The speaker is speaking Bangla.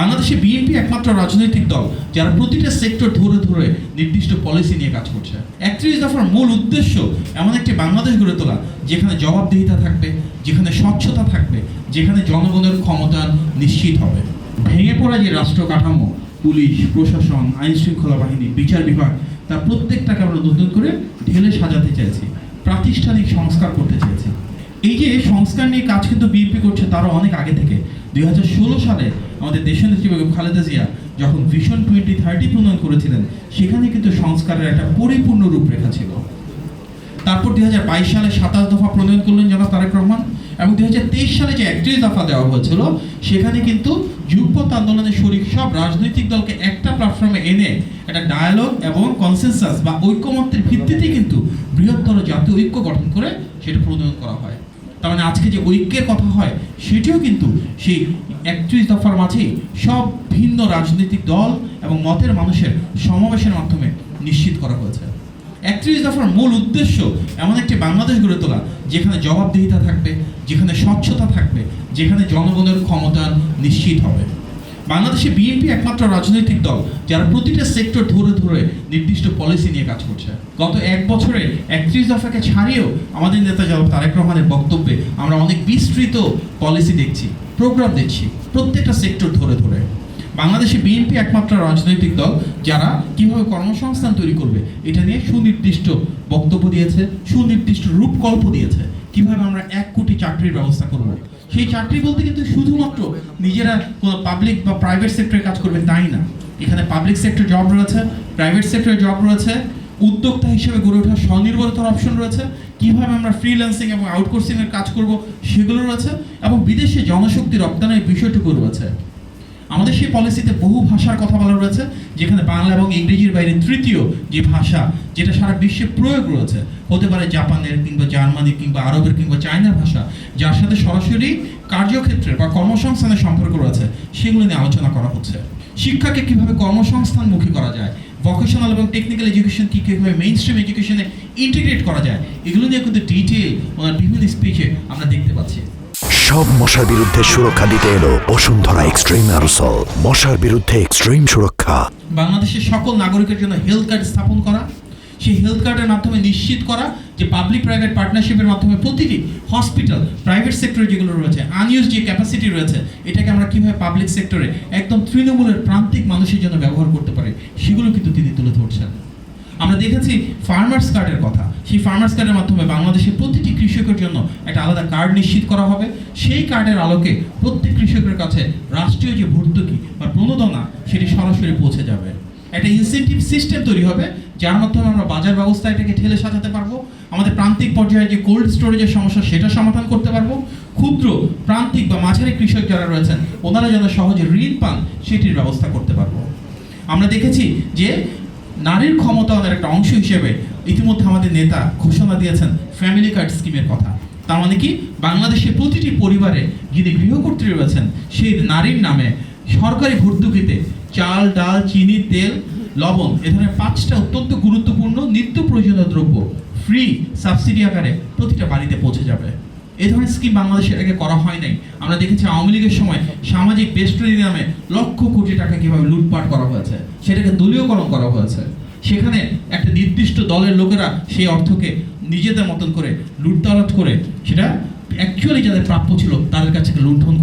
বাংলাদেশে বিএনপি একমাত্র রাজনৈতিক দল যারা প্রতিটা সেক্টর ধরে ধরে নির্দিষ্ট পলিসি নিয়ে কাজ করছে। 31 দফার মূল উদ্দেশ্য এমন একটি বাংলাদেশ গড়ে তোলা যেখানে জবাবদিহিতা থাকবে, যেখানে স্বচ্ছতা থাকবে, যেখানে জনগণের ক্ষমতায়ন নিশ্চিত হবে। ভেঙে পড়া যে রাষ্ট্র কাঠামো, পুলিশ, প্রশাসন, আইন শৃঙ্খলা বাহিনী, বিচার বিভাগ, তার প্রত্যেকটাকে আমরা নতুন করে ঢেলে সাজাতে চাইছি, প্রাতিষ্ঠানিক সংস্কার করতে চেয়েছি। এই যে সংস্কার নিয়ে কাজ কিন্তু বিএনপি করছে তারও অনেক আগে থেকে। 2016 সালে আমাদের দেশনেত্রী বেগম খালেদা জিয়া যখন ভিশন 2030 প্রণয়ন করেছিলেন, সেখানে কিন্তু সংস্কারের একটা পরিপূর্ণ রূপরেখা ছিল। তারপর 2022 সালে 27 দফা প্রণয়ন করলেন জনাব তারেক রহমান, এবং 2023 সালে যে 31 দফা দেওয়া হয়েছিল সেখানে কিন্তু যুগপৎ আন্দোলনের শরিক সব রাজনৈতিক দলকে একটা প্ল্যাটফর্মে এনে একটা ডায়ালগ এবং কনসেনসাস বা ঐক্যমত্যের ভিত্তিতে কিন্তু বৃহত্তর জাতীয় ঐক্য গঠন করে সেটা প্রণয়ন করা হয়। তার মানে আজকে যে ঐক্যের কথা হয় সেটিও কিন্তু সেই 31 দফার মাঝেই সব ভিন্ন রাজনৈতিক দল এবং মতের মানুষের সমাবেশের মাধ্যমে নিশ্চিত করা হয়েছে। 31 দফার মূল উদ্দেশ্য এমন একটি বাংলাদেশ গড়ে তোলা যেখানে জবাবদিহিতা থাকবে, যেখানে স্বচ্ছতা থাকবে, যেখানে জনগণের ক্ষমতায়ন নিশ্চিত হবে। বাংলাদেশে বিএনপি একমাত্র রাজনৈতিক দল যারা প্রতিটা সেক্টর ধরে ধরে নির্দিষ্ট পলিসি নিয়ে কাজ করছে। গত এক বছরে 31 দফাকে ছাড়িয়েও আমাদের নেতা জনাব তারেক রহমানের বক্তব্যে আমরা অনেক বিস্তৃত পলিসি দেখছি, প্রোগ্রাম দেখছি প্রত্যেকটা সেক্টর ধরে ধরে। বাংলাদেশে বিএনপি একমাত্র রাজনৈতিক দল যারা কিভাবে কর্মসংস্থান তৈরি করবে এটা নিয়ে সুনির্দিষ্ট বক্তব্য দিয়েছে, সুনির্দিষ্ট রূপকল্প দিয়েছে। কিভাবে আমরা 1 কোটি চাকরির ব্যবস্থা করব। সেই চাকরি বলতে কিন্তু শুধুমাত্র নিজেরা কোনো পাবলিক বা প্রাইভেট সেক্টরে কাজ করবে তাই না। এখানে পাবলিক সেক্টর জব রয়েছে, প্রাইভেট সেক্টরে জব রয়েছে, উদ্যোক্তা হিসেবে গড়ে ওঠার স্বনির্ভরতার অপশন রয়েছে, কিভাবে আমরা ফ্রিল্যান্সিং এবং আউটসোর্সিংয়ের কাজ করব সেগুলো রয়েছে, এবং বিদেশে জনশক্তি রপ্তানির বিষয়টুকু রয়েছে। আমাদের সেই পলিসিতে বহু ভাষার কথা বলা রয়েছে, যেখানে বাংলা এবং ইংরেজির বাইরে তৃতীয় যে ভাষা যেটা সারা বিশ্বে প্রয়োগ রয়েছে, হতে পারে জাপানের কিংবা জার্মানি কিংবা আরবের কিংবা চায়নার ভাষা, যার সাথে সরাসরি কার্যক্ষেত্রে বা কর্মসংস্থানের সম্পর্ক রয়েছে, সেগুলো নিয়ে আলোচনা করা হচ্ছে। শিক্ষাকে কিভাবে কর্মসংস্থানমুখী করা যায়, ভোকেশনাল এবং টেকনিক্যাল এডুকেশন কিভাবে মেইন স্ট্রিম এডুকেশনে ইন্টিগ্রেট করা যায়, এগুলো নিয়ে কিন্তু ডিটেল ওনার বিভিন্ন স্পিচে আমরা দেখতে পাচ্ছি। সব মশার বিরুদ্ধে সুরক্ষা দিতে এলো বসুন্ধরা এক্সট্রিম অ্যারোসল। মশার বিরুদ্ধে এক্সট্রিম সুরক্ষা। বাংলাদেশের সকল নাগরিকের জন্য হেলথ কার্ড স্থাপন করা, সেই হেলথ কার্ডের মাধ্যমে নিশ্চিত করা যে পাবলিক প্রাইভেট পার্টনারশিপের মাধ্যমে প্রতিটি হসপিটাল, প্রাইভেট সেক্টরে যেগুলো রয়েছে, আনইউজ যে ক্যাপাসিটি রয়েছে, এটাকে আমরা কীভাবে পাবলিক সেক্টরে একদম তৃণমূলের প্রান্তিক মানুষের জন্য ব্যবহার করতে পারি, সেগুলো কিন্তু তিনি তুলে ধরছেন। আমরা দেখেছি ফার্মার্স কার্ডের কথা। সেই ফার্মার্স কার্ডের মাধ্যমে বাংলাদেশের প্রতিটি কৃষকের জন্য একটা আলাদা কার্ড নিশ্চিত করা হবে। সেই কার্ডের আলোকে প্রত্যেক কৃষকের কাছে রাষ্ট্রীয় যে ভর্তুকি বা প্রণোদনা সেটি সরাসরি পৌঁছে যাবে। একটা ইনসেন্টিভ সিস্টেম তৈরি হবে যার মাধ্যমে আমরা বাজার ব্যবস্থা এটাকে ঠেলে সাজাতে পারবো, আমাদের প্রান্তিক পর্যায়ে যে কোল্ড স্টোরেজের সমস্যা সেটা সমাধান করতে পারবো, ক্ষুদ্র প্রান্তিক বা মাঝারি কৃষক যারা রয়েছেন ওনারা যেন সহজে ঋণ পান সেটির ব্যবস্থা করতে পারবো। আমরা দেখেছি যে নারীর ক্ষমতায়নের একটা অংশ হিসেবে ইতিমধ্যে আমাদের নেতা ঘোষণা দিয়েছেন ফ্যামিলি কার্ড স্কিমের কথা। তার মানে কি বাংলাদেশের প্রতিটি পরিবারে যিনি গৃহকর্ত্রী রয়েছেন সেই নারীর নামে সরকারি ভর্তুকিতে চাল, ডাল, চিনি, তেল, লবণ এ ধরনের 5টা অত্যন্ত গুরুত্বপূর্ণ নিত্য প্রয়োজনীয় দ্রব্য ফ্রি সাবসিডি আকারে প্রতিটা বাড়িতে পৌঁছে যাবে। এই ধরনের স্কিম বাংলাদেশের আগে করা হয় নাই। আমরা দেখেছি আওয়ামী লীগের সময় সামাজিক বেষ্টনী নামে লক্ষ কোটি টাকা কিভাবে লুটপাট করা হয়েছে, সেটাকে দলীয়করণ করা হয়েছে। সেখানে একটা নির্দিষ্ট দলের লোকেরা সেই অর্থকে নিজেদের মতন করে লুটতরাট করে সেটা অ্যাকচুয়ালি যাদের প্রাপ্য ছিল তাদের কাছ থেকে লুণ্ঠন